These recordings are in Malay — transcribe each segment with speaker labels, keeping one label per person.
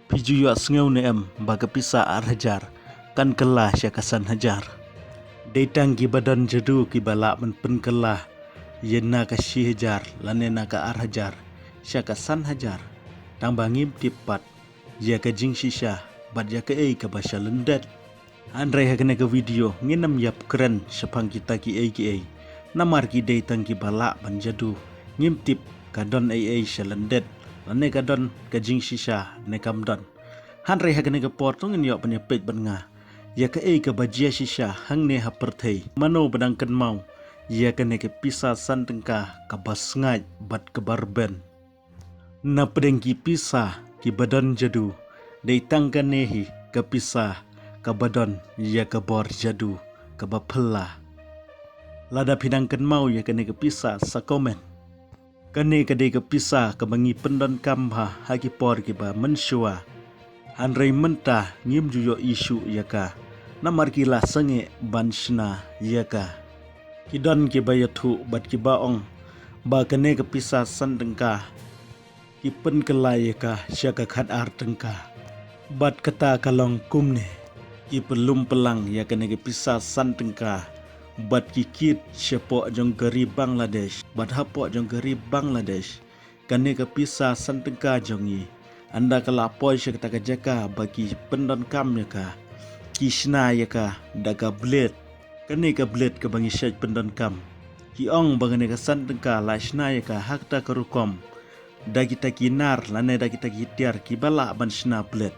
Speaker 1: Pijuya sengau neem baga pisa hajar kan kelah syakasan hajar. Datang ki badan jedu ki balak men pen kelah yena ka shi hajar lanena ka hajar syakasan hajar. Tang bangim tipat ya ka jing shisha bad ya ka ka basha lendet. Andrai hakene ke video nginam yap keren sepang kita ki namar ki datang ki balak ban jedu ngim tip kadon syalendet lane kadon ka jing shisha ne kamdon. Handrai hakene ke portung nyok penyepet benga ya ka bajia shisha hang ne haperthei mano badangkan mau ya kene ke pisa santengka ka basngai bat ke barben na pedengki pisa ki badan jadu datang ka nehi ke pisa ka badon ya ka bor jadu ka bapela lada pidangkan mau ya kene ke pisa sa komen kene ka de ke pisa ka bangi pendon kamha haki por ki ba mensyua Andrai mentah ngim juyo isu yaka namar kila senge banshna yaka kidon ki bayathu bat ki baong ba kene ke pisa sandengka ki pen kelai yaka syaka khat ar tengka bat kata kalong kumne ki pelum pelang ya kene ke pisa sandengka bat ki kit syapo jong gari Bangladesh bat hapo jong gari Bangladesh kene ke pisa sandengka jongi anda kelapoi syakta jaka bagi pendon kam yaka kisna yaka daga blade kene ka blade ke bangi syaj pendon kam ki ong bangane ka sandengka lashna yaka hakta karukom dagi takinar lane dagi takitiar ki bala ban shna blade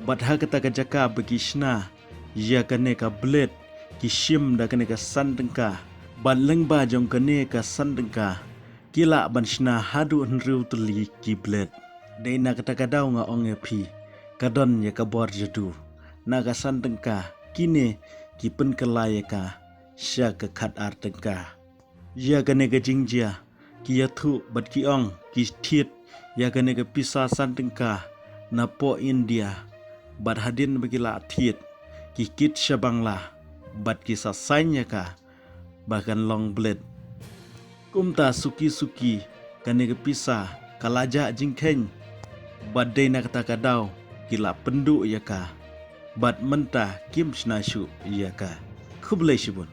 Speaker 1: bat hakta ka jaka bagi shna ya kene ka blade ki shim da kene ka sandengka ban lengba jong kene ka sandengka kila ban shna hadu nriu tuli ki blade dai na kata kadau nga ong pi kadon ya ka bor jedu na ka sandengka kine ki pen kelai ka sya ka khat ar tengka ya kane ka jingjia ki yathu bat ki ong ki thiet ya kane ka pisa sandengka na po India bat hadin bagila thiet ki kit syabangla bat ki sasanya ka bahkan long blade kumta suki kane ka pisa kalaja jingkeng badai na kata kadau kila pendu yaka bat mentah kim snashu yaka kublai shibun